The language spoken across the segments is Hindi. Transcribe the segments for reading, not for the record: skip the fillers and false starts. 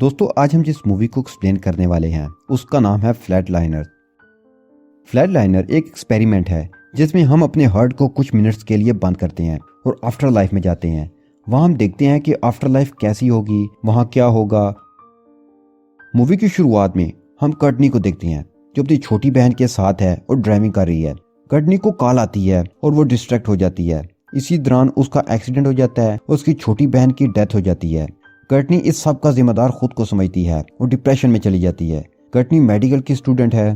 दोस्तों आज हम जिस मूवी को एक्सप्लेन करने वाले हैं उसका नाम है फ्लैटलाइनर। फ्लैटलाइनर एक एक्सपेरिमेंट है जिसमें हम अपने हार्ट को कुछ मिनट्स के लिए बंद करते हैं और आफ्टर लाइफ में जाते हैं। वहां हम देखते हैं कि आफ्टर लाइफ कैसी होगी, वहां क्या होगा। मूवी की शुरुआत में हम कर्टनी को देखते हैं जो अपनी छोटी बहन के साथ है और ड्राइविंग कर रही है। कर्टनी को कॉल आती है और वो डिस्ट्रैक्ट हो जाती है। इसी दौरान उसका एक्सीडेंट हो जाता है और उसकी छोटी बहन की डेथ हो जाती है। कर्टनी इस सब का जिम्मेदार खुद को समझती है और डिप्रेशन में चली जाती है। कर्टनी मेडिकल की स्टूडेंट है।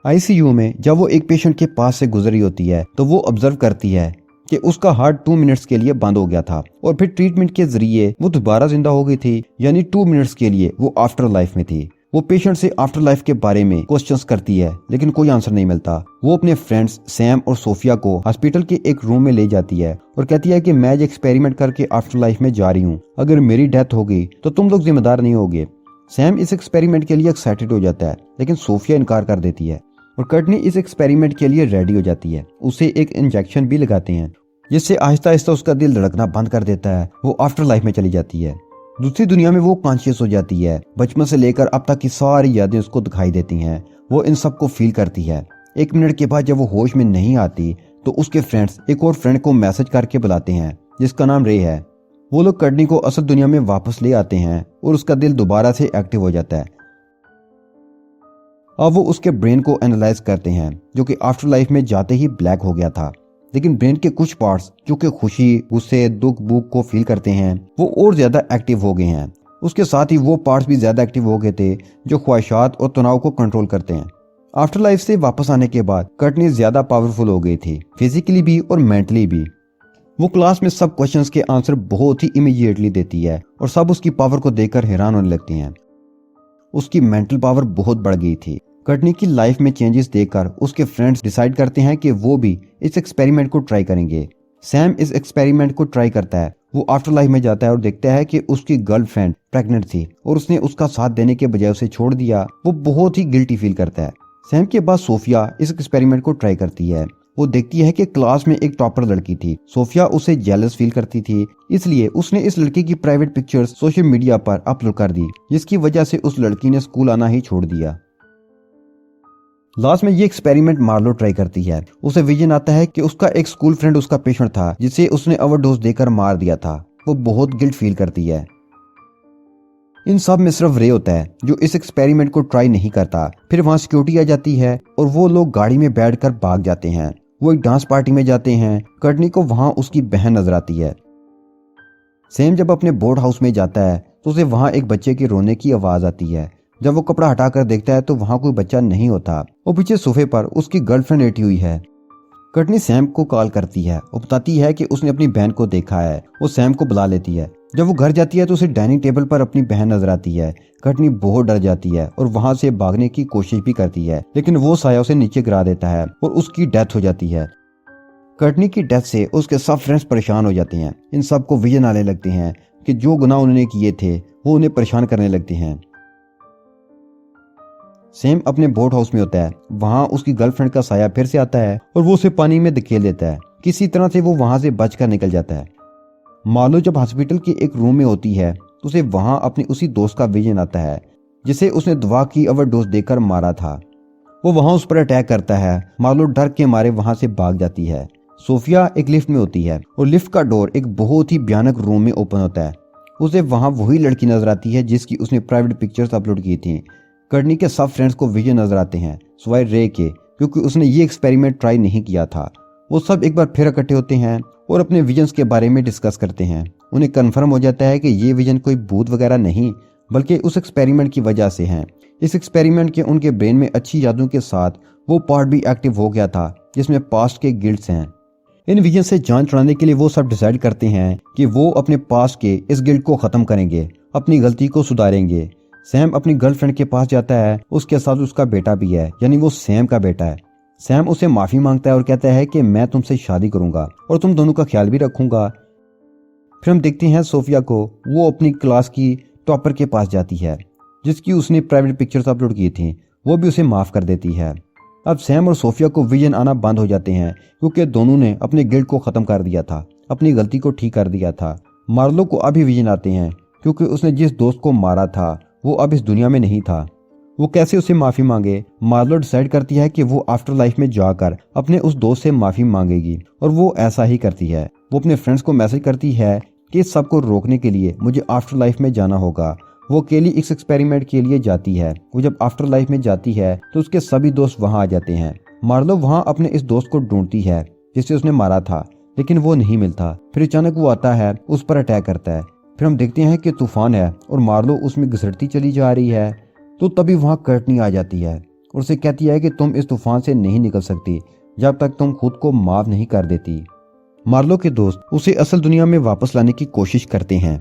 आईसीयू में जब वो एक पेशेंट के पास से गुजरी होती है तो वो ऑब्जर्व करती है कि उसका हार्ट 2 मिनट्स के लिए बंद हो गया था और फिर ट्रीटमेंट के जरिए वो दोबारा जिंदा हो गई थी, यानी 2 मिनट्स के लिए वो आफ्टर लाइफ में थी। वो पेशेंट से आफ्टर लाइफ के बारे में क्वेश्चंस करती है लेकिन कोई आंसर नहीं मिलता। वो अपने फ्रेंड्स सैम और सोफिया को हॉस्पिटल के एक रूम में ले जाती है और कहती है कि मैं एक्सपेरिमेंट करके आफ्टर लाइफ में जा रही हूँ, अगर मेरी डेथ हो गई तो तुम लोग जिम्मेदार नहीं होगे। सैम इस एक्सपेरिमेंट के लिए एक्साइटेड हो जाता है लेकिन सोफिया इनकार कर देती है और कर्टनी इस एक्सपेरिमेंट के लिए रेडी हो जाती है। उसे एक इंजेक्शन भी लगाते हैं जिससे आहिस्ता आहिस्ता उसका दिल धड़कना बंद कर देता है। वो आफ्टर लाइफ में चली जाती है। दूसरी दुनिया में वो कॉन्शियस हो जाती है। बचपन से लेकर अब तक की सारी यादें उसको दिखाई देती हैं। वो इन सब को फील करती है। 1 मिनट के बाद जब वो होश में नहीं आती तो उसके फ्रेंड्स एक और फ्रेंड को मैसेज करके बुलाते हैं जिसका नाम रे है। वो लोग कर्टनी को असल दुनिया में वापस ले आते हैं और उसका दिल दोबारा से एक्टिव हो जाता है। अब वो उसके ब्रेन को एनालाइज करते हैं जो कि आफ्टर लाइफ में जाते ही ब्लैक हो गया था, लेकिन ब्रेन के कुछ पार्ट्स जो कि खुशी, गुस्से, दुख, भूख को फील करते हैं वो और ज्यादा एक्टिव हो गए हैं। उसके साथ ही वो पार्ट्स भी ज्यादा एक्टिव हो गए थे जो ख्वाहिशात और तनाव को कंट्रोल करते हैं। आफ्टर लाइफ से वापस आने के बाद कर्टनी ज्यादा पावरफुल हो गई थी, फिजिकली भी और मेंटली भी। वो क्लास में सब क्वेश्चंस के आंसर बहुत ही इमीडिएटली देती है और सब उसकी पावर को देखकर हैरान होने लगते हैं। उसकी मेंटल पावर बहुत बढ़ गई थी। कर्टनी की लाइफ में चेंजेस देखकर उसके फ्रेंड्स डिसाइड करते हैं कि वो भी इस एक्सपेरिमेंट को ट्राई करेंगे। सैम इस एक्सपेरिमेंट को ट्राई करता है। वो आफ्टर लाइफ में जाता है और देखता है कि उसकी गर्लफ्रेंड प्रेग्नेंट थी और उसने उसका साथ देने के बजाय उसे छोड़ दिया। वो बहुत ही गिल्टी फील करता है। सैम के बाद सोफिया इस एक्सपेरिमेंट को ट्राई करती है। वो देखती है कि क्लास में एक टॉपर लड़की थी। सोफिया उसे जेलस फील करती थी, इसलिए उसने इस लड़की की प्राइवेट पिक्चर्स सोशल मीडिया पर अपलोड कर दी, जिसकी वजह से उस लड़की ने स्कूल आना ही छोड़ दिया। लास्ट में ये एक्सपेरिमेंट मार्लो ट्राई करती है। उसे विजन आता है कि उसका एक स्कूल फ्रेंड उसका पेशेंट था जिसे उसने ओवरडोज देकर मार दिया था। वो बहुत गिल्ट फील करती है। इन सब में सिर्फ रे होता है जो इस एक्सपेरिमेंट को ट्राई नहीं करता। फिर वहां सिक्योरिटी आ जाती है और वो लोग गाड़ी में बैठकर भाग जाते हैं। वो एक डांस पार्टी में जाते हैं। कर्टनी को वहां उसकी बहन नजर आती है। सैम जब अपने बोर्ड हाउस में जाता है तो उसे वहां एक बच्चे की रोने की आवाज आती है। जब वो कपड़ा हटाकर देखता है तो वहां कोई बच्चा नहीं होता। वो पीछे सोफे पर उसकी गर्लफ्रेंड लेटी हुई है। कर्टनी सैम को कॉल करती है और बताती है कि उसने अपनी बहन को देखा है। वो सैम को बुला लेती है। जब वो घर जाती है तो उसे डाइनिंग टेबल पर अपनी बहन नजर आती है। कर्टनी बहुत डर जाती है और वहां से भागने की कोशिश भी करती है, लेकिन वो साया उसे नीचे गिरा देता है और उसकी डेथ हो जाती है। कर्टनी की डेथ से उसके सब फ्रेंड्स परेशान हो जाते हैं। इन सब को विजन आने लगते हैं कि जो गुनाह उन्होंने किए थे वो उन्हें परेशान करने लगते हैं। सैम अपने बोट हाउस में होता है। वहां उसकी गर्लफ्रेंड का साया फिर से आता है और वो उसे पानी में धकेल देता है। किसी तरह से वो वहां से बचकर निकल जाता है। मार्लो जब हॉस्पिटल के एक रूम में होती है तो उसे वहां अपने उसी दोस्त का विजन आता है जिसे उसने दवा की ओवरडोज देकर मारा था। वो वहां उस पर अटैक करता है। मार्लो डर के मारे वहां से भाग जाती है। सोफिया एक लिफ्ट में होती है और लिफ्ट का डोर एक बहुत ही भयानक रूम में ओपन होता है। उसे वहां वही लड़की नजर आती है जिसकी उसने प्राइवेट पिक्चर्स अपलोड की थी। कर्टनी के सब फ्रेंड्स को विजन नजर आते हैं सिवाय रे के, क्योंकि उसने ये एक्सपेरिमेंट ट्राई नहीं किया था। वो सब एक बार फिर इकट्ठे होते हैं और अपने विजन्स के बारे में डिस्कस करते हैं। उन्हें कंफर्म हो जाता है कि ये विजन कोई भूत वगैरह नहीं बल्कि उस एक्सपेरिमेंट की वजह से हैं। इस एक्सपेरिमेंट के उनके ब्रेन में अच्छी यादों के साथ वो पार्ट भी एक्टिव हो गया था जिसमें पास्ट के गिल्ट्स हैं। इन विजन से जान छुड़ाने के लिए वो सब डिसाइड करते हैं कि वो अपने पास्ट के इस गिल्ट को खत्म करेंगे, अपनी गलती को सुधारेंगे। सैम अपनी गर्लफ्रेंड के पास जाता है। उसके साथ उसका बेटा भी है, यानी वो सैम का बेटा है। सैम उसे माफी मांगता है और कहता है कि मैं तुमसे शादी करूंगा और तुम दोनों का ख्याल भी रखूंगा। फिर हम देखते हैं सोफिया को। वो अपनी क्लास की टॉपर के पास जाती है जिसकी उसने प्राइवेट पिक्चर्स अपलोड की थी। वो भी उसे माफ कर देती है। अब सैम और सोफिया को विजन आना बंद हो जाते हैं क्योंकि दोनों ने अपने गिल्ट को खत्म कर दिया था, अपनी गलती को ठीक कर दिया था। मार्लो को अभी विजन आते हैं क्योंकि उसने जिस दोस्त को मारा था वो अब इस दुनिया में नहीं था। वो कैसे उसे माफ़ी मांगे? मार्लो डिसाइड करती है कि वो आफ्टर लाइफ में जाकर अपने उस दोस्त से माफ़ी मांगेगी और वो ऐसा ही करती है। वो अपने फ्रेंड्स को मैसेज करती है कि इस सब को रोकने के लिए मुझे आफ्टर लाइफ में जाना होगा। वो अकेली इस एक्सपेरिमेंट के लिए जाती है। वो जब आफ्टर लाइफ में जाती है तो उसके सभी दोस्त वहाँ आ जाते हैं। मार्लो वहाँ अपने इस दोस्त को ढूंढती है जिसे उसने मारा था, लेकिन वो नहीं मिलता। फिर अचानक वो आता है, उस पर अटैक करता है। फिर हम देखते हैं कि तूफान है और मार्लो उसमें घिसटती चली जा रही है। तो तभी वहाँ कर्टनी आ जाती है और उसे कहती है कि तुम इस तूफान से नहीं निकल सकती जब तक तुम खुद को माफ नहीं कर देती। मार्लो के दोस्त उसे असल दुनिया में वापस लाने की कोशिश करते हैं,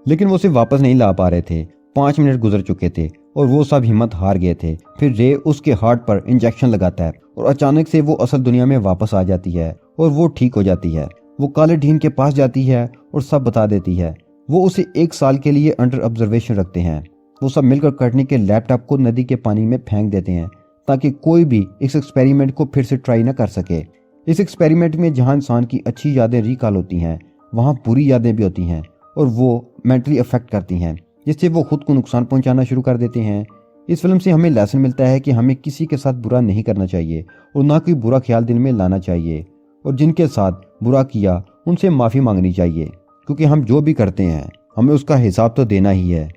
लेकिन वो उसे वापस नहीं ला पा रहे थे। 5 मिनट गुजर चुके थे और वो सब हिम्मत हार गए थे। फिर रे उसके हार्ट पर इंजेक्शन लगाता है और अचानक से वो असल दुनिया में वापस आ जाती है और वो ठीक हो जाती है। वो काले ढीन के पास जाती है और सब बता देती है। वो उसे 1 साल के लिए अंडर ऑब्जर्वेशन रखते हैं। वो सब मिलकर कर्टनी के लैपटॉप को नदी के पानी में फेंक देते हैं ताकि कोई भी इस एक्सपेरिमेंट को फिर से ट्राई न कर सके। इस एक्सपेरिमेंट में जहां इंसान की अच्छी यादें रिकॉल होती हैं, वहां बुरी यादें भी होती हैं और वो मेंटली अफेक्ट करती हैं, जिससे वो खुद को नुकसान पहुंचाना शुरू कर देते हैं। इस फिल्म से हमें लेसन मिलता है कि हमें किसी के साथ बुरा नहीं करना चाहिए और ना कोई बुरा ख्याल दिल में लाना चाहिए, और जिनके साथ बुरा किया उनसे माफ़ी मांगनी चाहिए, क्योंकि हम जो भी करते हैं हमें उसका हिसाब तो देना ही है।